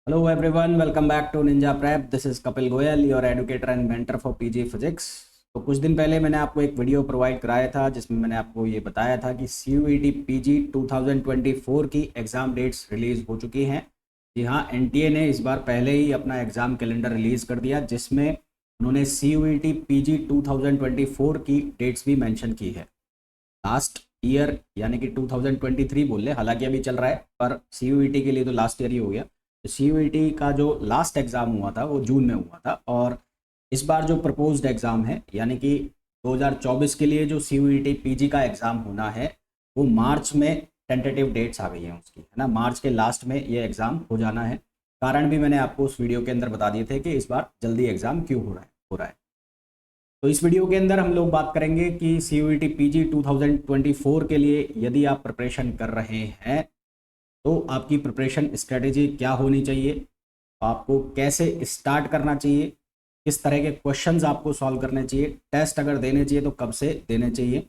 Hello everyone, welcome back to Ninja Prep. This is Kapil Goyal, your educator and mentor for PG Physics. तो कुछ दिन पहले मैंने आपको एक वीडियो प्रोवाइड कराया था जिसमें मैंने आपको ये बताया था कि CUET PG 2024 की एग्ज़ाम डेट्स रिलीज़ हो चुकी हैं। जी हाँ, NTA ने इस बार पहले ही अपना एग्ज़ाम कैलेंडर रिलीज़ कर दिया जिसमें उन्होंने CUET PG 2024 की डेट्स भी मेंशन की है। लास्ट ईयर यानी कि 2023 बोल ले, हालांकि अभी चल रहा है पर CUET के लिए तो लास्ट ईयर ही हो गया। CUET का जो लास्ट एग्ज़ाम हुआ था वो जून में हुआ था और इस बार जो प्रपोज्ड एग्ज़ाम है यानी कि 2024 के लिए जो CUET PG का एग्ज़ाम होना है वो मार्च में टेंटेटिव डेट्स आ गई हैं उसकी, है ना। मार्च के लास्ट में ये एग्ज़ाम हो जाना है। कारण भी मैंने आपको उस वीडियो के अंदर बता दिए थे कि इस बार जल्दी एग्ज़ाम क्यों हो रहा है। तो इस वीडियो के अंदर हम लोग बात करेंगे कि CUET PG 2024 के लिए यदि आप प्रिपरेशन कर रहे हैं तो आपकी प्रिपरेशन स्ट्रेटेजी क्या होनी चाहिए, आपको कैसे स्टार्ट करना चाहिए, किस तरह के क्वेश्चंस आपको सॉल्व करने चाहिए, टेस्ट अगर देने चाहिए तो कब से देने चाहिए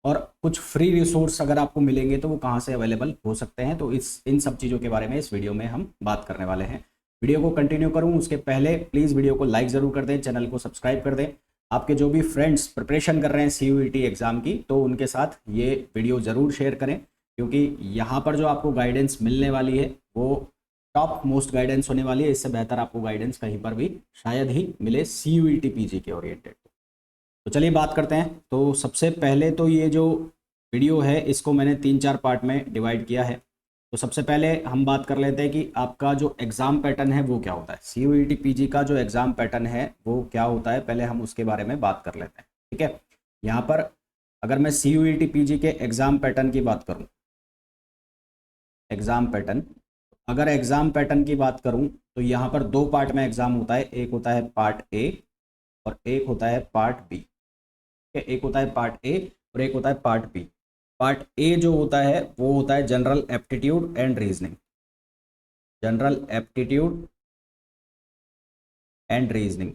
और कुछ फ्री रिसोर्स अगर आपको मिलेंगे तो वो कहाँ से अवेलेबल हो सकते हैं। तो इन सब चीज़ों के बारे में इस वीडियो में हम बात करने वाले हैं। वीडियो को कंटिन्यू करूँ उसके पहले प्लीज़ वीडियो को लाइक ज़रूर कर दें, चैनल को सब्सक्राइब कर दें। आपके जो भी फ्रेंड्स प्रिपरेशन कर रहे हैं CUET एग्ज़ाम की तो उनके साथ ये वीडियो ज़रूर शेयर करें क्योंकि यहाँ पर जो आपको गाइडेंस मिलने वाली है वो टॉप मोस्ट गाइडेंस होने वाली है। इससे बेहतर आपको गाइडेंस कहीं पर भी शायद ही मिले CUET PG के ओरिएंटेड। तो चलिए बात करते हैं। तो सबसे पहले तो ये जो वीडियो है इसको मैंने 3-4 पार्ट में डिवाइड किया है। तो सबसे पहले हम बात कर लेते हैं कि आपका जो एग्ज़ाम पैटर्न है वो क्या होता है। CUET PG का जो एग्ज़ाम पैटर्न है वो क्या होता है, पहले हम उसके बारे में बात कर लेते हैं, ठीक है। यहाँ पर अगर मैं CUET PG के एग्ज़ाम पैटर्न की बात करूँ, एग्ज़ाम पैटर्न, अगर एग्ज़ाम पैटर्न की बात करूं तो यहाँ पर दो पार्ट में एग्ज़ाम होता है। एक होता है पार्ट ए और एक होता है पार्ट बी। एक होता है पार्ट ए और एक होता है पार्ट बी। पार्ट ए जो होता है वो होता है general aptitude and reasoning, general aptitude and reasoning.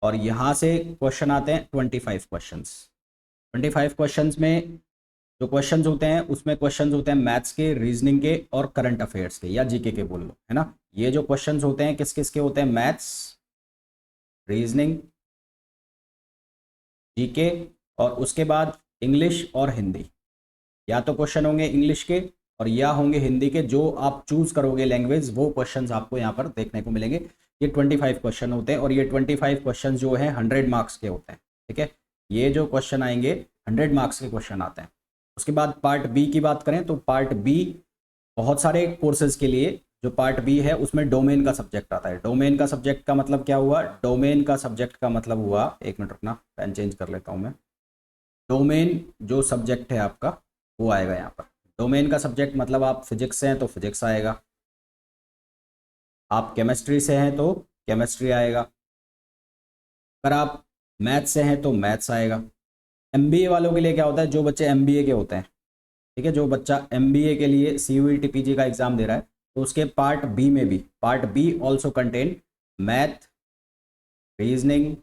और यहाँ से क्वेश्चन आते हैं 25 क्वेश्चंस। 25 क्वेश्चंस में जो क्वेश्चंस होते हैं उसमें क्वेश्चंस होते हैं मैथ्स के, रीजनिंग के और करंट अफेयर्स के या जीके के बोल लो, है ना। ये जो क्वेश्चंस होते हैं किस किस के होते हैं, मैथ्स, रीजनिंग, जीके और उसके बाद इंग्लिश और हिंदी। या तो क्वेश्चन होंगे इंग्लिश के और या होंगे हिंदी के, जो आप चूज करोगे लैंग्वेज वो क्वेश्चंस आपको यहाँ पर देखने को मिलेंगे। ये 25 क्वेश्चन होते हैं और ये 25 क्वेश्चन जो है 100 मार्क्स के होते हैं, ठीक है। ये जो क्वेश्चन आएंगे 100 मार्क्स के क्वेश्चन आते हैं। उसके बाद पार्ट बी की बात करें तो पार्ट बी बहुत सारे कोर्सेज के लिए जो पार्ट बी है उसमें डोमेन का सब्जेक्ट आता है। डोमेन का सब्जेक्ट का मतलब क्या हुआ, डोमेन का सब्जेक्ट का मतलब हुआ, एक मिनट रुकना पेन चेंज कर लेता हूँ मैं। डोमेन जो सब्जेक्ट है आपका वो आएगा यहाँ पर। डोमेन का सब्जेक्ट मतलब आप फिजिक्स से हैं तो फिजिक्स आएगा, आप केमिस्ट्री से हैं तो केमिस्ट्री आएगा, अगर आप मैथ से हैं तो मैथ्स आएगा। MBA वालों के लिए क्या होता है, जो बच्चे MBA के होते हैं, ठीक है, जो बच्चा MBA के लिए CUET PG का एग्जाम दे रहा है तो उसके पार्ट बी में भी, part B also contain math, reasoning,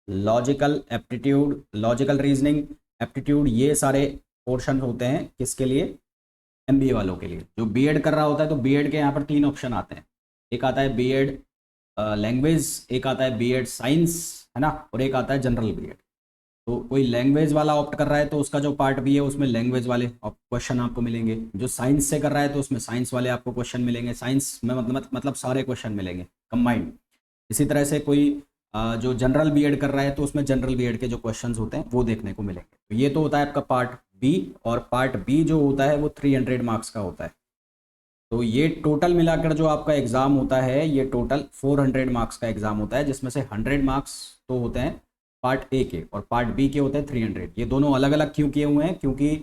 logical aptitude, logical reasoning, aptitude, ये सारे पोर्शन होते हैं किसके लिए, MBA वालों के लिए। जो बीएड कर रहा होता है तो बीएड के यहाँ पर 3 ऑप्शन आते हैं। एक आता है बीएड लैंग्वेज, एक आता है बीएड साइंस, है ना, और एक आता है जनरल बीएड। तो कोई लैंग्वेज वाला ऑप्ट कर रहा है तो उसका जो पार्ट बी है उसमें लैंग्वेज वाले क्वेश्चन आपको मिलेंगे। जो साइंस से कर रहा है तो उसमें साइंस वाले आपको क्वेश्चन मिलेंगे। साइंस में मतलब सारे क्वेश्चन मिलेंगे कंबाइंड। इसी तरह से कोई जो जनरल बीएड कर रहा है तो उसमें जनरल बीएड के जो क्वेश्चंस होते हैं वो देखने को मिलेंगे। तो ये तो होता है आपका पार्ट बी, और पार्ट बी जो होता है वो 300 मार्क्स का होता है। तो ये टोटल मिलाकर जो आपका एग्ज़ाम होता है ये टोटल 400 मार्क्स का एग्ज़ाम होता है, जिसमें से 100 मार्क्स तो होते हैं पार्ट ए के और पार्ट बी के होते हैं 300। ये दोनों अलग अलग क्यों किए हुए हैं, क्योंकि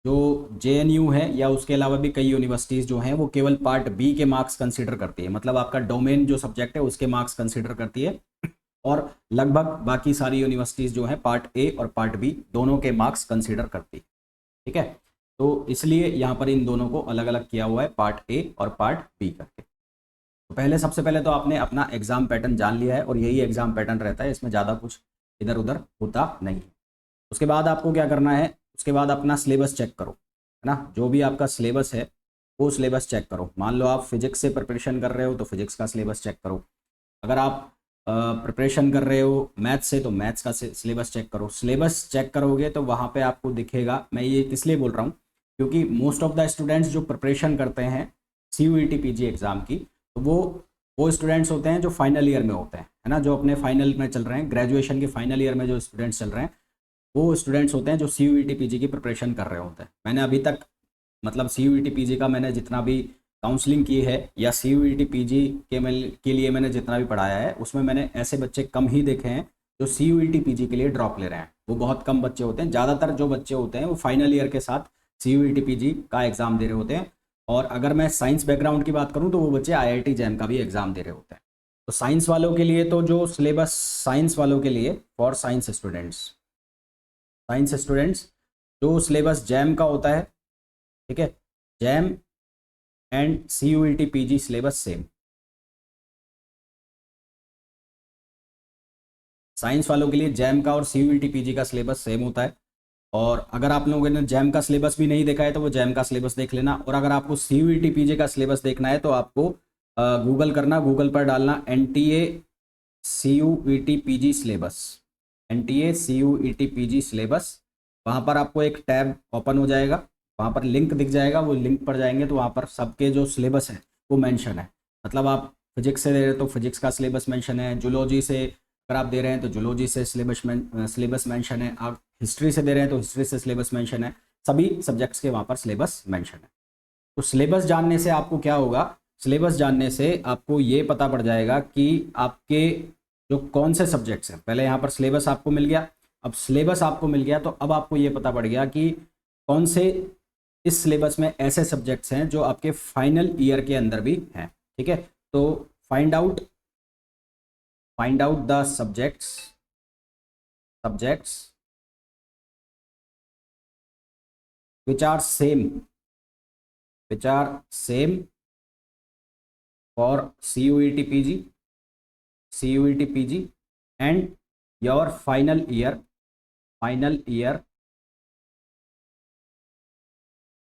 जो JNU है या उसके अलावा भी कई यूनिवर्सिटीज़ जो हैं वो केवल पार्ट बी के मार्क्स कंसिडर करती है, मतलब आपका डोमेन जो सब्जेक्ट है उसके मार्क्स कंसिडर करती है। और लगभग बाकी सारी यूनिवर्सिटीज़ जो हैं पार्ट ए और पार्ट बी दोनों के मार्क्स कंसिडर करती है, ठीक है। तो इसलिए यहाँ पर इन दोनों को अलग अलग किया हुआ है, पार्ट ए और पार्ट बी करके। तो पहले सबसे पहले तो आपने अपना एग्ज़ाम पैटर्न जान लिया है और यही एग्ज़ाम पैटर्न रहता है, इसमें ज़्यादा कुछ इधर उधर होता नहीं। उसके बाद आपको क्या करना है, उसके बाद अपना सिलेबस चेक करो, है ना। जो भी आपका सिलेबस है वो सिलेबस चेक करो। मान लो आप फिजिक्स से प्रिपरेशन कर रहे हो तो फिजिक्स का सिलेबस चेक करो। अगर आप प्रिपरेशन कर रहे हो मैथ्स से तो मैथ्स का सिलेबस चेक करो। सिलेबस चेक करोगे तो वहाँ पे आपको दिखेगा। मैं ये इसलिए बोल रहा हूँ क्योंकि मोस्ट ऑफ द स्टूडेंट्स जो प्रिपरेशन करते हैं CUET PG एग्ज़ाम की, तो वो स्टूडेंट्स होते हैं जो फाइनल ईयर में होते हैं, है ना, जो अपने फाइनल में चल रहे हैं, ग्रेजुएशन के फाइनल ईयर में जो स्टूडेंट्स चल रहे हैं, वो स्टूडेंट्ट्स होते हैं जो CUET PG की प्रिपरेशन कर रहे होते हैं। मैंने अभी तक मतलब CUET PG का मैंने जितना भी काउंसलिंग की है या CUET PG के लिए मैंने जितना भी पढ़ाया है, उसमें मैंने ऐसे बच्चे कम ही देखे हैं जो CUET PG के लिए ड्रॉप ले रहे हैं। वो बहुत कम बच्चे होते हैं। ज़्यादातर जो बच्चे होते हैं वो फाइनल ईयर के साथ CUET PG का एग्ज़ाम दे रहे होते हैं। और अगर मैं साइंस बैकग्राउंड की बात करूँ तो वो बच्चे IIT जैम का भी एग्ज़ाम दे रहे होते हैं। तो साइंस वालों के लिए तो जो सिलेबस साइंस वालों के लिए फॉर साइंस स्टूडेंट्स जो सिलेबस जैम का होता है, ठीक है, jam and CUET PG syllabus same. Science वालों के लिए जैम का और CUET PG का सिलेबस सेम होता है। और अगर आप लोगों ने जैम का सिलेबस भी नहीं देखा है तो वो जैम का सिलेबस देख लेना। और अगर आपको CUET PG का सिलेबस देखना है तो आपको गूगल करना, गूगल पर डालना NTA CUET PG syllabus, NTA CUET PG syllabus. वहाँ पर आपको एक टैब ओपन हो जाएगा, वहाँ पर लिंक दिख जाएगा। वो लिंक पर जाएंगे तो वहाँ पर सबके जो सिलेबस है वो मेंशन है। मतलब आप फिजिक्स से दे रहे हो तो फिजिक्स का सिलेबस मेंशन है, जूलॉजी से अगर आप दे रहे हैं तो जूलॉजी से सिलेबस मेंशन है, आप हिस्ट्री से दे रहे हैं तो हिस्ट्री से सिलेबस मेंशन है। सभी सब्जेक्ट्स के वहाँ पर सिलेबस मेंशन है। तो सिलेबस जानने से आपको क्या होगा, सिलेबस जानने से आपको ये पता पड़ जाएगा कि आपके जो कौन से सब्जेक्ट्स हैं। पहले यहाँ पर सिलेबस आपको मिल गया, अब सिलेबस आपको मिल गया तो अब आपको ये पता पड़ गया कि कौन से इस सिलेबस में ऐसे सब्जेक्ट्स हैं जो आपके फाइनल ईयर के अंदर भी हैं। ठीक है, तो find out the subjects which are same for CUET PG and your final year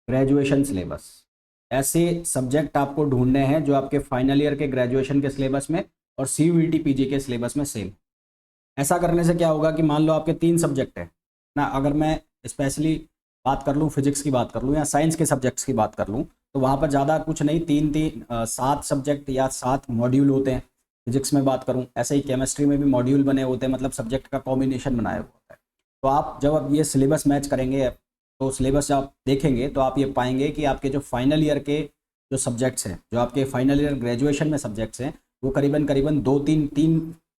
graduation syllabus. ऐसे सब्जेक्ट आपको ढूंढने हैं जो आपके फाइनल ईयर के ग्रेजुएशन के सिलेबस में और CUET PG के सिलेबस में सेम। ऐसा करने से क्या होगा कि मान लो आपके 3 सब्जेक्ट हैं ना, अगर मैं स्पेशली बात कर लूँ, फिजिक्स की बात कर लूँ या साइंस के सब्जेक्ट्स की बात कर लूँ, तो वहाँ पर ज़्यादा कुछ नहीं, 7 सब्जेक्ट या 7 मॉड्यूल होते हैं। फिजिक्स में बात करूँ, ऐसे ही केमिस्ट्री में भी मॉड्यूल बने होते हैं, मतलब सब्जेक्ट का कॉम्बिनेशन बनाया हुआ होता है। तो आप जब अब ये सिलेबस मैच करेंगे तो सिलेबस आप देखेंगे तो आप ये पाएंगे कि आपके जो फाइनल ईयर के जो सब्जेक्ट्स हैं, जो आपके फाइनल ईयर ग्रेजुएशन में सब्जेक्ट्स हैं, वो करीबन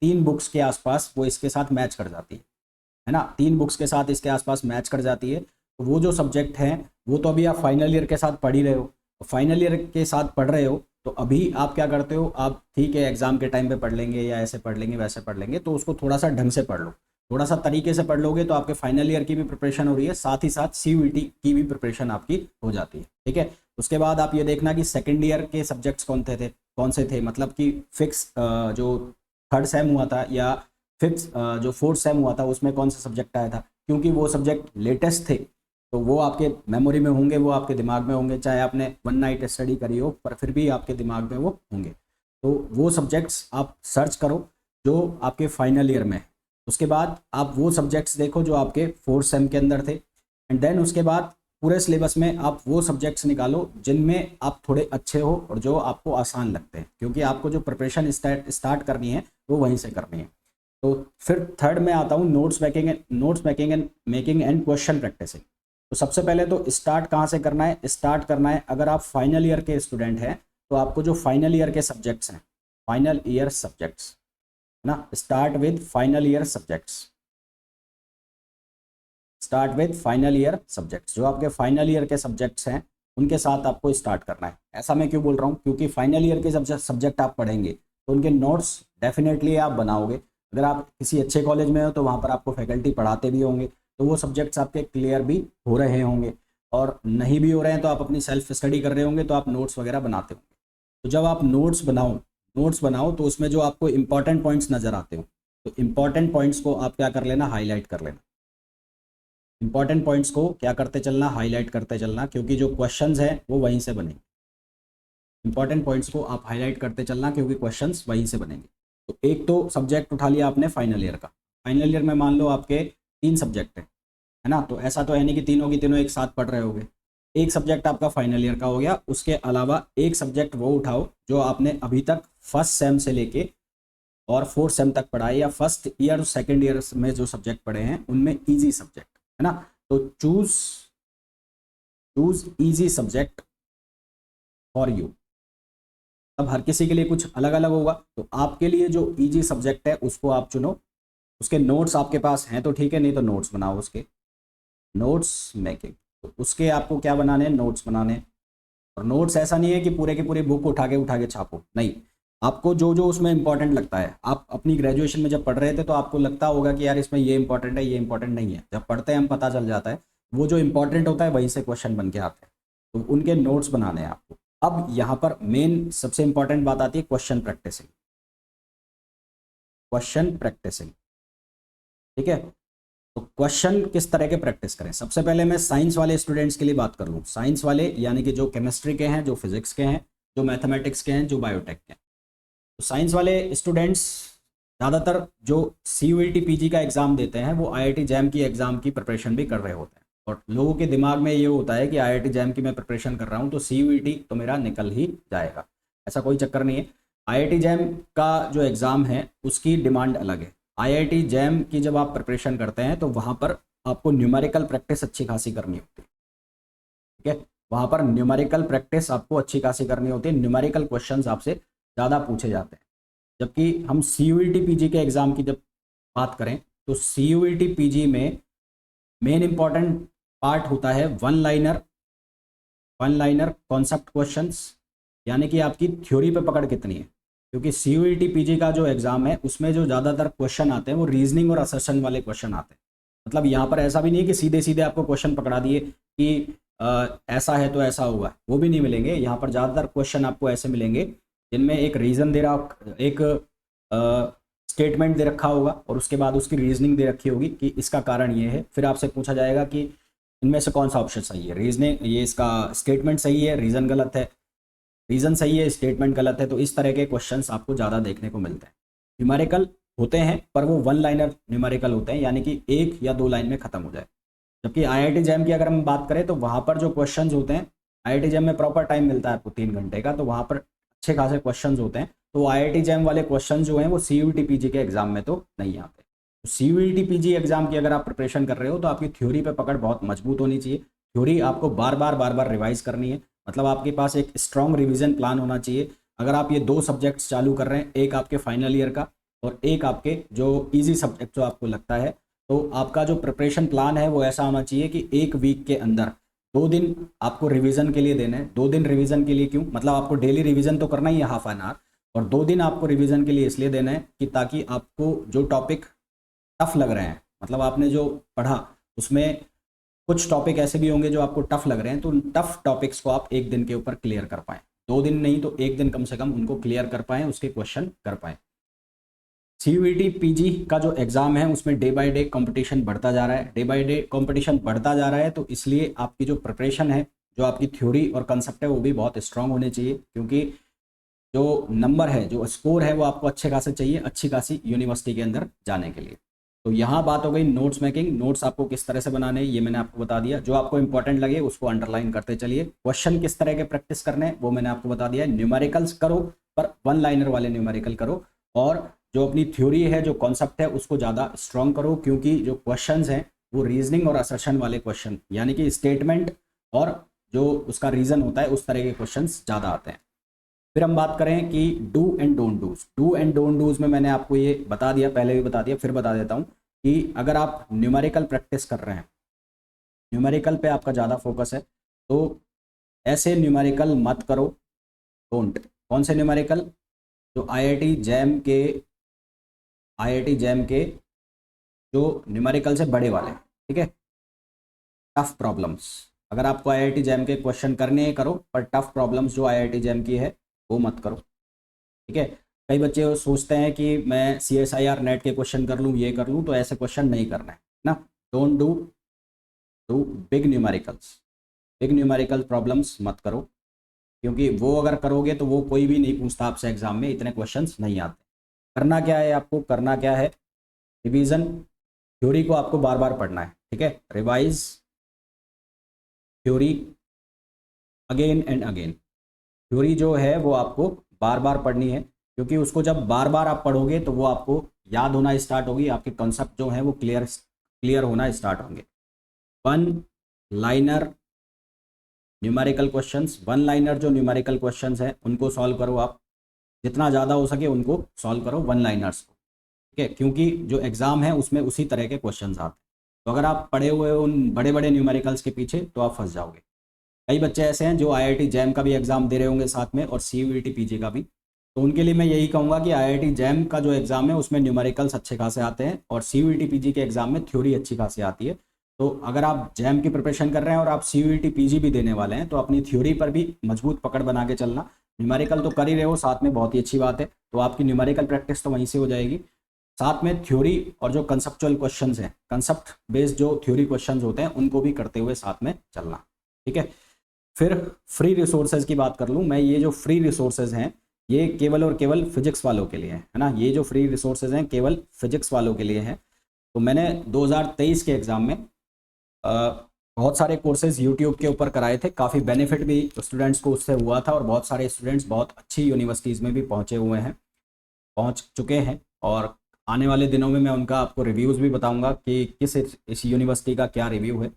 3 बुक्स के आसपास वो इसके साथ मैच कर जाती है ना, 3 बुक्स के साथ इसके आसपास मैच कर जाती है। तो वो जो सब्जेक्ट हैं वो तो अभी आप फाइनल ईयर के साथ पढ़ ही रहे हो, फाइनल ईयर के साथ पढ़ रहे हो तो अभी आप क्या करते हो, आप ठीक है एग्जाम के टाइम पे पढ़ लेंगे या ऐसे पढ़ लेंगे वैसे पढ़ लेंगे, तो उसको थोड़ा सा ढंग से पढ़ लो, थोड़ा सा तरीके से पढ़ लोगे तो आपके फाइनल ईयर की भी प्रिपरेशन हो रही है, साथ ही साथ CUET की भी प्रिपरेशन आपकी हो जाती है। ठीक है, उसके बाद आप ये देखना कि सेकेंड ईयर के सब्जेक्ट्स कौन से थे, मतलब कि फिक्स जो 3rd सेम हुआ था या फिफ्थ जो 4th सेम हुआ था उसमें कौन सा सब्जेक्ट आया था, क्योंकि वो सब्जेक्ट लेटेस्ट थे तो वो आपके मेमोरी में होंगे, वो आपके दिमाग में होंगे, चाहे आपने 1 नाइट स्टडी करी हो पर फिर भी आपके दिमाग में वो होंगे। तो वो सब्जेक्ट्स आप सर्च करो जो आपके फाइनल ईयर में है। उसके बाद आप वो सब्जेक्ट्स देखो जो आपके 4th सेम के अंदर थे, एंड देन उसके बाद पूरे सिलेबस में आप वो सब्जेक्ट्स निकालो जिनमें आप थोड़े अच्छे हो और जो आपको आसान लगते हैं, क्योंकि आपको जो प्रिपरेशन स्टार्ट करनी है वो वहीं से करनी है। तो फिर 3rd में आता हूँ notes making and question practising. तो सबसे पहले तो स्टार्ट कहाँ से करना है, स्टार्ट करना है अगर आप फाइनल ईयर के स्टूडेंट हैं तो आपको जो फाइनल ईयर के सब्जेक्ट्स हैं, फाइनल ईयर सब्जेक्ट्स ना, start with final year subjects, जो आपके फाइनल ईयर के सब्जेक्ट्स हैं उनके साथ आपको स्टार्ट करना है। ऐसा मैं क्यों बोल रहा हूँ, क्योंकि फाइनल ईयर के सब्जेक्ट आप पढ़ेंगे तो उनके नोट्स डेफिनेटली आप बनाओगे। अगर आप किसी अच्छे कॉलेज में हो तो वहाँ पर आपको फैकल्टी पढ़ाते भी होंगे तो वो सब्जेक्ट्स आपके क्लियर भी हो रहे होंगे, और नहीं भी हो रहे हैं तो आप अपनी सेल्फ स्टडी कर रहे होंगे तो आप नोट्स वगैरह बनाते होंगे। तो जब आप नोट्स बनाओ तो उसमें जो आपको इंपॉर्टेंट पॉइंट्स नज़र आते हो तो इंपॉर्टेंट पॉइंट्स को आप क्या कर लेना, हाईलाइट कर लेना। इंपॉर्टेंट पॉइंट्स को क्या करते चलना, हाईलाइट करते चलना, क्योंकि जो क्वेश्चंस हैं वो वहीं से बनेंगे। इंपॉर्टेंट पॉइंट्स को आप हाईलाइट करते चलना, क्योंकि क्वेश्चंस वहीं से बनेंगे। तो एक तो सब्जेक्ट उठा लिया आपने फाइनल ईयर का। फाइनल ईयर में मान लो आपके 3 सब्जेक्ट है ना, तो ऐसा तो है नहीं कि तीनों की तीनों एक साथ पढ़ रहे होगे। एक सब्जेक्ट आपका फाइनल ईयर का हो गया, उसके अलावा एक सब्जेक्ट वो उठाओ जो आपने अभी तक फर्स्ट सेम से लेके और फोर्थ सेम तक पढ़ा है, या फर्स्ट ईयर और सेकेंड ईयर में जो सब्जेक्ट पढ़े हैं उनमें इजी सब्जेक्ट है ना। तो choose easy subject for you. अब हर किसी के लिए कुछ अलग अलग होगा, तो आपके लिए जो इजी सब्जेक्ट है उसको आप चुनो। उसके नोट्स आपके पास हैं तो ठीक है, नहीं तो नोट्स बनाओ उसके, नोट्स मेकिंग। तो उसके आपको क्या बनाने हैं, नोट्स बनाने हैं। और नोट्स ऐसा नहीं है कि पूरे की पूरी बुक उठा के छापो, नहीं। आपको जो जो उसमें इंपॉर्टेंट लगता है, आप अपनी ग्रेजुएशन में जब पढ़ रहे थे तो आपको लगता होगा कि यार इसमें ये इंपॉर्टेंट है, ये इंपॉर्टेंट नहीं है। जब पढ़ते हैं हम पता चल जाता है, वो जो इंपॉर्टेंट होता है वहीं से क्वेश्चन बन के आते हैं, तो उनके नोट्स बनाने हैं आपको। अब यहाँ पर मेन सबसे इंपॉर्टेंट बात आती है क्वेश्चन प्रैक्टिसिंग। क्वेश्चन प्रैक्टिसिंग, ठीक है। तो क्वेश्चन किस तरह के प्रैक्टिस करें, सबसे पहले मैं साइंस वाले स्टूडेंट्स के लिए बात कर लूँ। साइंस वाले यानी कि जो केमिस्ट्री के हैं, जो फिजिक्स के हैं, जो मैथमेटिक्स के हैं, जो बायोटेक के हैं। तो साइंस वाले स्टूडेंट्स ज़्यादातर जो CUET PG का एग्ज़ाम देते हैं वो IIT जैम की एग्ज़ाम की प्रिपरेशन भी कर रहे होते हैं। और लोगों के दिमाग में ये होता है कि IIT जैम की मैं प्रिपरेशन कर रहा हूँ तो CUET तो मेरा निकल ही जाएगा। ऐसा कोई चक्कर नहीं है। IIT जैम का जो एग्ज़ाम है उसकी डिमांड अलग है। IIT जैम की जब आप प्रिपरेशन करते हैं तो वहाँ पर आपको न्यूमेरिकल प्रैक्टिस अच्छी खासी करनी होती है, ठीक है। वहाँ पर न्यूमेरिकल प्रैक्टिस आपको अच्छी खासी करनी होती है, न्यूमेरिकल क्वेश्चंस आपसे ज़्यादा पूछे जाते हैं। जबकि हम CUET PG के एग्ज़ाम की जब बात करें तो CUET PG में मेन इंपॉर्टेंट पार्ट होता है वन लाइनर कॉन्सेप्ट क्वेश्चंस, यानी कि आपकी थ्योरी पे पकड़ कितनी है। क्योंकि CUET PG का जो एग्ज़ाम है उसमें जो ज़्यादातर क्वेश्चन आते हैं वो रीजनिंग और असर्शन वाले क्वेश्चन आते हैं। मतलब यहाँ पर ऐसा भी नहीं है कि सीधे सीधे आपको क्वेश्चन पकड़ा दिए कि ऐसा है तो ऐसा होगा, वो भी नहीं मिलेंगे। यहाँ पर ज़्यादातर क्वेश्चन आपको ऐसे मिलेंगे जिनमें एक रीज़न दे रहा, एक स्टेटमेंट दे रखा होगा और उसके बाद उसकी रीजनिंग दे रखी होगी कि इसका कारण ये है। फिर आपसे पूछा जाएगा कि इनमें से कौन सा ऑप्शन सही है, रीजनिंग ये इसका स्टेटमेंट सही है, रीज़न गलत है, रीज़न सही है, स्टेटमेंट गलत है। तो इस तरह के क्वेश्चंस आपको ज़्यादा देखने को मिलते हैं। न्यूमेरिकल होते हैं पर वो वन लाइनर न्यूमेरिकल होते हैं, यानी कि 1 या 2 लाइन में ख़त्म हो जाए। जबकि IIT जैम की अगर हम बात करें तो वहाँ पर जो क्वेश्चंस होते हैं, IIT जैम में प्रॉपर टाइम मिलता है आपको 3 घंटे का, तो वहाँ पर अच्छे खासे क्वेश्चंस होते हैं। तो IIT जैम वाले क्वेश्चन जो हैं वो CUET PG के एग्जाम में तो नहीं आते। तो CUET PG एग्जाम की अगर आप प्रिपरेशन कर रहे हो तो आपकी थ्योरी पे पकड़ बहुत मजबूत होनी चाहिए। थ्योरी आपको बार बार रिवाइज करनी है, मतलब आपके पास एक स्ट्रॉन्ग रिविजन प्लान होना चाहिए। अगर आप ये 2 सब्जेक्ट्स चालू कर रहे हैं, एक आपके फाइनल ईयर का और एक आपके जो ईजी सब्जेक्ट जो आपको लगता है, तो आपका जो प्रिपरेशन प्लान है वो ऐसा होना चाहिए कि 1 वीक के अंदर 2 दिन आपको रिवीजन के लिए देना है। 2 दिन रिवीजन के लिए क्यों, मतलब आपको डेली रिवीजन तो करना ही है हाफ एन आवर, और 2 दिन आपको रिवीजन के लिए इसलिए देना है कि ताकि आपको जो टॉपिक टफ लग रहे हैं, मतलब आपने जो पढ़ा उसमें कुछ टॉपिक ऐसे भी होंगे जो आपको टफ लग रहे हैं, तो उन टफ टॉपिक्स को आप 1 दिन के ऊपर क्लियर कर पाएँ। 2 दिन नहीं तो 1 दिन कम से कम उनको क्लियर कर पाएँ, उसके क्वेश्चन कर पाएँ। CUET PG का जो एग्ज़ाम है उसमें डे बाय डे कंपटीशन बढ़ता जा रहा है, डे बाय डे कंपटीशन बढ़ता जा रहा है। तो इसलिए आपकी जो प्रिपरेशन है, जो आपकी थ्योरी और कंसेप्ट है वो भी बहुत स्ट्रांग होने चाहिए, क्योंकि जो नंबर है, जो स्कोर है वो आपको अच्छे खासे चाहिए अच्छी खासी यूनिवर्सिटी के अंदर जाने के लिए। तो यहाँ बात हो गई नोट्स मेकिंग। नोट्स आपको किस तरह से बनाने हैं ये मैंने आपको बता दिया। जो आपको इंपॉर्टेंट लगे उसको अंडरलाइन करते चलिए। क्वेश्चन किस तरह के प्रैक्टिस करने हैं वो मैंने आपको बता दिया। न्यूमेरिकल्स करो पर 1 लाइनर वाले न्यूमेरिकल करो, और जो अपनी थ्योरी है, जो कॉन्सेप्ट है उसको ज़्यादा स्ट्रॉन्ग करो, क्योंकि जो क्वेश्चंस हैं वो रीजनिंग और असर्शन वाले क्वेश्चन, यानी कि स्टेटमेंट और जो उसका रीज़न होता है उस तरह के क्वेश्चंस ज़्यादा आते हैं। फिर हम बात करें कि do and don't dos. Do and don't dos में मैंने आपको ये बता दिया, पहले भी बता दिया, फिर बता देता हूँ कि अगर आप न्यूमेरिकल प्रैक्टिस कर रहे हैं, न्यूमेरिकल पे आपका ज़्यादा फोकस है, तो ऐसे न्यूमेरिकल मत करो। डोंट, कौन से न्यूमेरिकल, जो IIT जैम के जो न्यूमेरिकल से बड़े वाले, ठीक है, टफ प्रॉब्लम्स। अगर आपको IIT जैम के क्वेश्चन करने हैं करो, पर टफ प्रॉब्लम्स जो IIT जैम की है वो मत करो, ठीक है। कई बच्चे सोचते हैं कि मैं CSIR नेट के क्वेश्चन कर लूँ, ये कर लूँ, तो ऐसे क्वेश्चन नहीं करना है ना। Don't do big numericals, big numerical problems मत करो। क्योंकि वो अगर करोगे तो वो कोई भी नहीं पूछता आपसे एग्जाम में, इतने क्वेश्चंस नहीं आते। करना क्या है, आपको करना क्या है, रिवीजन, थ्योरी को आपको बार बार पढ़ना है, ठीक है, revise theory again and again. Theory जो है वो आपको बार बार पढ़नी है, क्योंकि उसको जब बार बार आप पढ़ोगे तो वो आपको याद होना स्टार्ट होगी, आपके कॉन्सेप्ट जो है वो क्लियर क्लियर होना स्टार्ट होंगे। One liner numerical questions, one liner जो न्यूमेरिकल क्वेश्चंस हैं उनको सॉल्व करो आप, जितना ज़्यादा हो सके उनको सॉल्व करो वन लाइनर्स को, ठीक है, क्योंकि जो एग्ज़ाम है उसमें उसी तरह के क्वेश्चंस आते हैं। तो अगर आप पढ़े हुए उन बड़े बड़े न्यूमेरिकल्स के पीछे तो आप फंस जाओगे। कई बच्चे ऐसे हैं जो आईआईटी जैम का भी एग्ज़ाम दे रहे होंगे साथ में, और सीयूईटी पीजी का भी, तो उनके लिए मैं यही कहूँगा कि आईआईटी जैम का जो एग्ज़ाम है उसमें न्यूमेरिकल्स अच्छे खासे आते हैं, और सीयूईटी पीजी के एग्ज़ाम में थ्योरी अच्छी खासी आती है। तो अगर आप जैम की प्रिपरेशन कर रहे हैं और आप सीयूईटी पीजी भी देने वाले हैं तो अपनी थ्योरी पर भी मजबूत पकड़ बना के चलना। न्यूमेरिकल तो कर ही रहे हो साथ में, बहुत ही अच्छी बात है, तो आपकी न्यूमेरिकल प्रैक्टिस तो वहीं से हो जाएगी। साथ में थ्योरी और जो कंसेप्चुअल क्वेश्चंस हैं, कंसेप्ट बेस्ड जो थ्योरी क्वेश्चंस होते हैं उनको भी करते हुए साथ में चलना, ठीक है। फिर फ्री रिसोर्सेज की बात कर लूँ मैं, ये जो फ्री रिसोर्सेज हैं ये केवल और केवल फिजिक्स वालों के लिए है ना, ये जो फ्री रिसोर्सेज हैं केवल फिजिक्स वालों के लिए हैं। तो मैंने 2023 के एग्ज़ाम में बहुत सारे कोर्सेज यूट्यूब के ऊपर कराए थे, काफ़ी बेनिफिट भी स्टूडेंट्स को उससे हुआ था, और बहुत सारे स्टूडेंट्स बहुत अच्छी यूनिवर्सिटीज़ में भी पहुँचे हुए हैं, पहुँच चुके हैं, और आने वाले दिनों में मैं उनका आपको रिव्यूज़ भी बताऊंगा कि किस इस यूनिवर्सिटी का क्या रिव्यू है।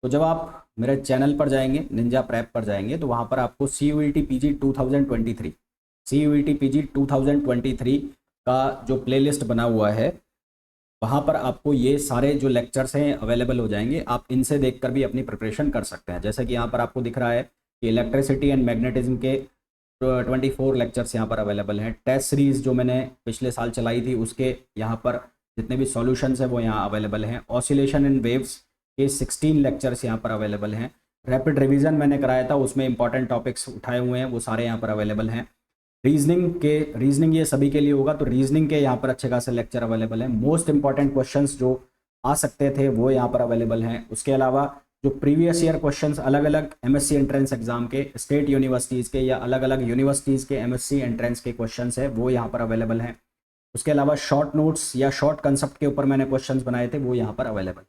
तो जब आप मेरे चैनल पर जाएंगे, निंजा प्रेप पर जाएंगे, तो वहाँ पर आपको CUET PG 2023 CUET PG 2023 का जो प्लेलिस्ट बना हुआ है वहाँ पर आपको ये सारे जो लेक्चर्स हैं अवेलेबल हो जाएंगे। आप इनसे देखकर भी अपनी प्रिपरेशन कर सकते हैं। जैसे कि यहाँ पर आपको दिख रहा है कि इलेक्ट्रिसिटी एंड मैग्नेटिज्म के 24 लेक्चर्स यहाँ पर अवेलेबल हैं। टेस्ट सीरीज़ जो मैंने पिछले साल चलाई थी उसके यहाँ पर जितने भी सॉल्यूशंस हैं वो यहाँ अवेलेबल हैं। ऑसिलेशन एंड वेव्स के 16 लेक्चर्स यहाँ पर अवेलेबल हैं। रैपिड रिवीजन मैंने कराया था, उसमें इंपॉर्टेंट टॉपिक्स उठाए हुए हैं, वो सारे यहाँ पर अवेलेबल हैं। रीजनिंग ये सभी के लिए होगा, तो रीजनिंग के यहाँ पर अच्छे खासे लेक्चर अवेलेबल हैं। मोस्ट इंपॉर्टेंट क्वेश्चंस जो आ सकते थे वो यहाँ पर अवेलेबल हैं। उसके अलावा जो प्रीवियस ईयर क्वेश्चंस अलग अलग एमएससी एंट्रेंस एग्जाम के, स्टेट यूनिवर्सिटीज़ के या अलग अलग यूनिवर्सिटीज़ के एमएससी एंट्रेंस के क्वेश्चंस है वो यहाँ पर अवेलेबल हैं। उसके अलावा शॉर्ट नोट्स या शॉर्ट कंसेप्ट के ऊपर मैंने क्वेश्चंस बनाए थे वो यहाँ पर अवेलेबल है।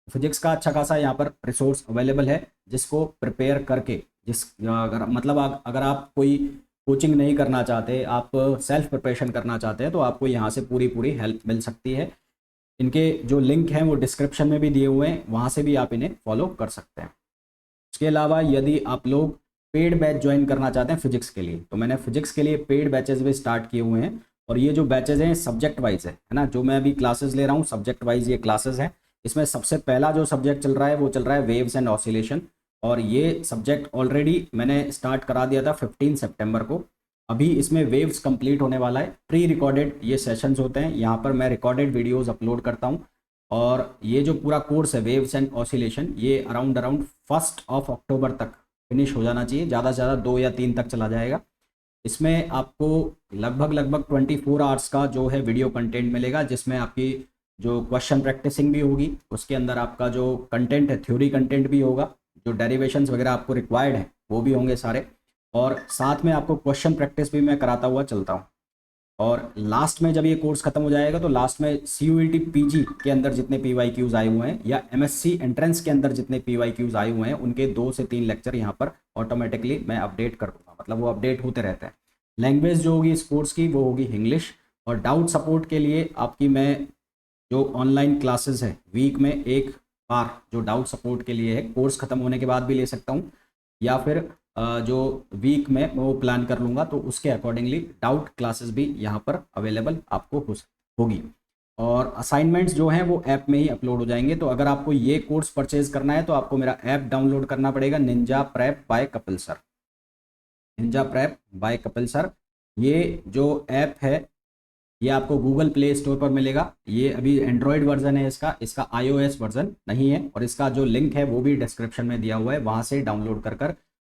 फिजिक्स का अच्छा खासा यहाँ पर रिसोर्स अवेलेबल है, जिसको प्रिपेयर करके अगर आप कोई कोचिंग नहीं करना चाहते, आप सेल्फ प्रिपरेशन करना चाहते हैं, तो आपको यहाँ से पूरी हेल्प मिल सकती है। इनके जो लिंक हैं वो डिस्क्रिप्शन में भी दिए हुए हैं, वहाँ से भी आप इन्हें फॉलो कर सकते हैं। उसके अलावा यदि आप लोग पेड बैच ज्वाइन करना चाहते हैं फिजिक्स के लिए, तो मैंने फिजिक्स के लिए पेड बैचेज भी स्टार्ट किए हुए हैं, और ये जो बैचेज हैं सब्जेक्ट वाइज है ना, जो मैं अभी क्लासेस ले रहा हूँ सब्जेक्ट वाइज ये क्लासेस हैं। इसमें सबसे पहला जो सब्जेक्ट चल रहा है वो चल रहा है वेव्स एंड ऑसिलेशन, और ये सब्जेक्ट ऑलरेडी मैंने स्टार्ट करा दिया था 15 सितंबर को। अभी इसमें वेव्स कंप्लीट होने वाला है। प्री रिकॉर्डेड ये सेशंस होते हैं, यहाँ पर मैं रिकॉर्डेड वीडियोस अपलोड करता हूँ, और ये जो पूरा कोर्स है वेव्स एंड ऑसिलेशन ये अराउंड 1 अक्टूबर तक फिनिश हो जाना चाहिए, ज़्यादा से ज़्यादा 2 या 3 तक चला जाएगा। इसमें आपको लगभग 24 आवर्स का जो है वीडियो कंटेंट मिलेगा, जिसमें आपकी जो क्वेश्चन प्रैक्टिसिंग भी होगी, उसके अंदर आपका जो कंटेंट है थ्योरी कंटेंट भी होगा, जो डेरिवेशंस वगैरह आपको रिक्वायर्ड है वो भी होंगे सारे, और साथ में आपको क्वेश्चन प्रैक्टिस भी मैं कराता हुआ चलता हूँ। और लास्ट में जब ये कोर्स खत्म हो जाएगा तो लास्ट में CUET PG के अंदर जितने PYQs आए हुए हैं या MSc एंट्रेंस के अंदर जितने PYQs आए हुए हैं उनके 2 से 3 लेक्चर यहाँ पर ऑटोमेटिकली मैं अपडेट कर दूँगा, मतलब वो अपडेट होते रहते हैं। लैंग्वेज जो होगी इस कोर्स की वो होगी इंग्लिश, और डाउट सपोर्ट के लिए आपकी मैं जो ऑनलाइन क्लासेस है वीक में एक बार जो डाउट सपोर्ट के लिए है, कोर्स खत्म होने के बाद भी ले सकता हूँ, या फिर जो वीक में वो प्लान कर लूँगा, तो उसके अकॉर्डिंगली डाउट क्लासेस भी यहाँ पर अवेलेबल आपको होगी। और असाइनमेंट्स जो हैं वो ऐप में ही अपलोड हो जाएंगे। तो अगर आपको ये कोर्स परचेज करना है तो आपको मेरा ऐप डाउनलोड करना पड़ेगा, Ninja Prep by Kapil sir. Ninja Prep by Kapil sir, ये जो ऐप है ये आपको गूगल प्ले स्टोर पर मिलेगा। ये अभी एंड्रॉयड वर्जन है इसका iOS वर्जन नहीं है, और इसका जो लिंक है वो भी डिस्क्रिप्शन में दिया हुआ है, वहाँ से डाउनलोड कर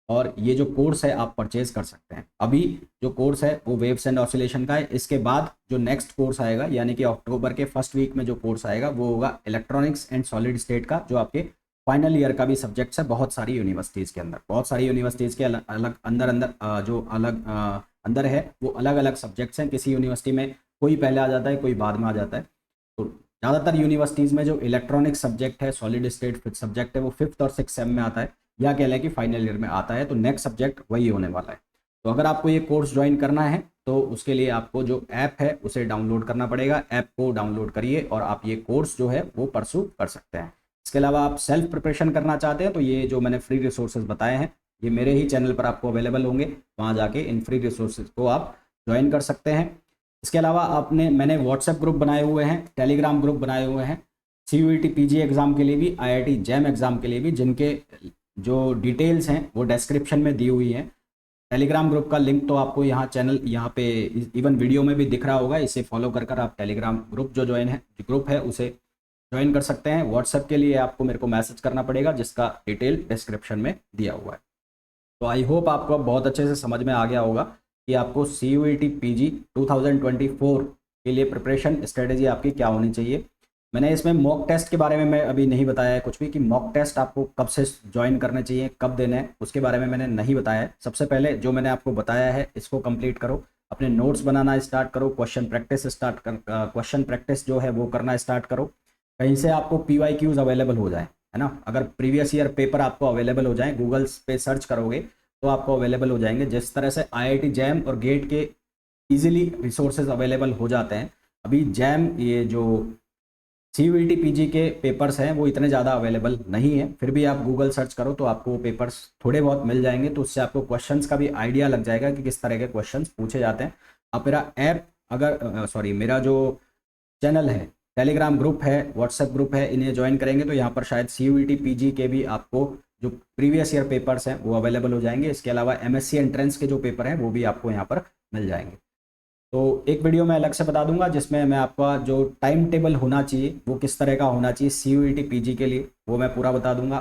और ये जो कोर्स है आप परचेज कर सकते हैं। अभी जो कोर्स है वो वेव्स एंड ऑसिलेशन का है। इसके बाद जो नेक्स्ट कोर्स आएगा यानी कि अक्टूबर के फर्स्ट वीक में जो कोर्स आएगा वो होगा इलेक्ट्रॉनिक्स एंड सॉलिड स्टेट का, जो आपके फाइनल ईयर का भी सब्जेक्ट्स है बहुत सारी यूनिवर्सिटीज़ के अंदर, बहुत सारी यूनिवर्सिटीज़ के अलग अलग अंदर अंदर जो अलग अंदर है वो अलग अलग सब्जेक्ट्स हैं। किसी यूनिवर्सिटी में कोई पहले आ जाता है, कोई बाद में आ जाता है। तो ज़्यादातर यूनिवर्सिटीज़ में जो इलेक्ट्रॉनिक सब्जेक्ट है, सॉलिड स्टेट सब्जेक्ट है, वो 5th और 6th सेम में आता है, या कह लें कि फाइनल ईयर में आता है। तो नेक्स्ट सब्जेक्ट वही होने वाला है। तो अगर आपको ये कोर्स ज्वाइन करना है तो उसके लिए आपको जो ऐप है उसे डाउनलोड करना पड़ेगा। ऐप को डाउनलोड करिए और आप ये कोर्स जो है वो परसू कर सकते हैं। इसके अलावा आप सेल्फ प्रिपरेशन करना चाहते हैं तो ये जो मैंने फ्री रिसोर्सेज बताए हैं ये मेरे ही चैनल पर आपको अवेलेबल होंगे, वहाँ जाके इन फ्री रिसोर्सेज को आप ज्वाइन कर सकते हैं। इसके अलावा मैंने व्हाट्सएप ग्रुप बनाए हुए हैं, टेलीग्राम ग्रुप बनाए हुए हैं CUET PG एग्ज़ाम के लिए भी, IIT JAM एग्ज़ाम के लिए भी, जिनके जो डिटेल्स हैं वो डिस्क्रिप्शन में दी हुई हैं। टेलीग्राम ग्रुप का लिंक तो आपको यहाँ पे इवन वीडियो में भी दिख रहा होगा। इसे फॉलो कर आप टेलीग्राम ग्रुप जो ग्रुप है उसे ज्वाइन कर सकते हैं। व्हाट्सएप के लिए आपको मेरे को मैसेज करना पड़ेगा, जिसका डिटेल डिस्क्रिप्शन में दिया हुआ है। तो आई होप आपको बहुत अच्छे से समझ में आ गया होगा कि आपको CUET PG 2024 के लिए प्रिपरेशन स्ट्रेटेजी आपकी क्या होनी चाहिए। मैंने इसमें मॉक टेस्ट के बारे में मैं अभी नहीं बताया है कुछ भी, कि मॉक टेस्ट आपको कब से ज्वाइन करने चाहिए, कब देने हैं, उसके बारे में मैंने नहीं बताया है। सबसे पहले जो मैंने आपको बताया है इसको कंप्लीट करो, अपने नोट्स बनाना स्टार्ट करो, क्वेश्चन प्रैक्टिस जो है वो करना स्टार्ट करो। कहीं से आपको PYQs अवेलेबल हो जाए, है ना। अगर प्रीवियस ईयर पेपर आपको अवेलेबल हो जाए, गूगल पे सर्च करोगे तो आपको अवेलेबल हो जाएंगे। जिस तरह से IIT JAM और गेट के इजीली रिसोर्सेज अवेलेबल हो जाते हैं, अभी JAM ये जो CUET PG के पेपर्स हैं वो इतने ज़्यादा अवेलेबल नहीं है। फिर भी आप गूगल सर्च करो तो आपको वो पेपर्स थोड़े बहुत मिल जाएंगे, तो उससे आपको क्वेश्चंस का भी आइडिया लग जाएगा कि किस तरह के क्वेश्चंस पूछे जाते हैं। आप मेरा मेरा जो चैनल है, टेलीग्राम ग्रुप है, व्हाट्सएप ग्रुप है, इन्हें ज्वाइन करेंगे तो यहाँ पर शायद CUET PG के भी आपको जो प्रीवियस ईयर पेपर्स हैं वो अवेलेबल हो जाएंगे। इसके अलावा MSc एंट्रेंस के जो पेपर हैं वो भी आपको यहाँ पर मिल जाएंगे। तो एक वीडियो मैं अलग से बता दूंगा जिसमें मैं आपका जो टाइम टेबल होना चाहिए वो किस तरह का होना चाहिए CUET PG के लिए, वो मैं पूरा बता दूंगा।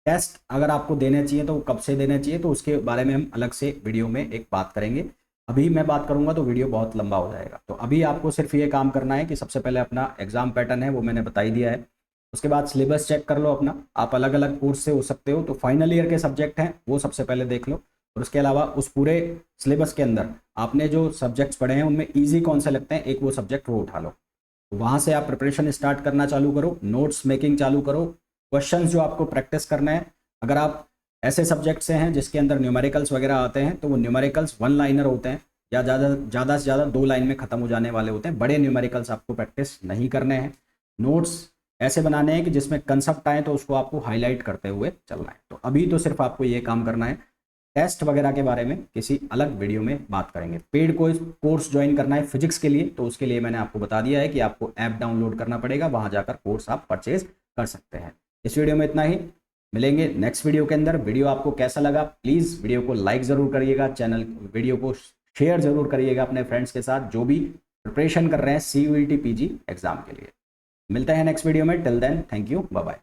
टेस्ट अगर आपको देने चाहिए तो कब से देने चाहिए, तो उसके बारे में हम अलग से वीडियो में एक बात करेंगे। अभी मैं बात करूंगा तो वीडियो बहुत लंबा हो जाएगा। तो अभी आपको सिर्फ ये काम करना है कि सबसे पहले अपना एग्जाम पैटर्न है वो मैंने बता ही दिया है। उसके बाद सिलेबस चेक कर लो अपना, आप अलग अलग कोर्स से हो सकते हो। तो फाइनल ईयर के सब्जेक्ट हैं वो सबसे पहले देख लो, और उसके अलावा उस पूरे सिलेबस के अंदर आपने जो सब्जेक्ट्स पढ़े हैं उनमें ईजी कौन से लगते हैं, एक वो सब्जेक्ट वो उठा लो। तो वहाँ से आप प्रिपरेशन स्टार्ट करना चालू करो, नोट्स मेकिंग चालू करो, क्वेश्चन जो आपको प्रैक्टिस करना है। अगर आप ऐसे सब्जेक्ट से हैं जिसके अंदर न्यूमेरिकल्स वगैरह आते हैं तो वो न्यूमेरिकल्स 1 लाइनर होते हैं या ज़्यादा से ज़्यादा 2 लाइन में ख़त्म हो जाने वाले होते हैं। बड़े न्यूमेरिकल्स आपको प्रैक्टिस नहीं करने हैं। नोट्स ऐसे बनाने हैं कि जिसमें कंसेप्ट आए तो उसको आपको हाईलाइट करते हुए चलना है। तो अभी तो सिर्फ आपको ये काम करना है। टेस्ट वगैरह के बारे में किसी अलग वीडियो में बात करेंगे। पेड कोर्स ज्वाइन करना है फिजिक्स के लिए, तो उसके लिए मैंने आपको बता दिया है कि आपको ऐप डाउनलोड करना पड़ेगा, वहाँ जाकर कोर्स आप परचेज कर सकते हैं। इस वीडियो में इतना ही, मिलेंगे नेक्स्ट वीडियो के अंदर। वीडियो आपको कैसा लगा प्लीज़ वीडियो को लाइक ज़रूर करिएगा, वीडियो को शेयर ज़रूर करिएगा अपने फ्रेंड्स के साथ जो भी प्रिपरेशन कर रहे हैं CUET PG एग्जाम के लिए। मिलते हैं नेक्स्ट वीडियो में, till then thank you, bye bye.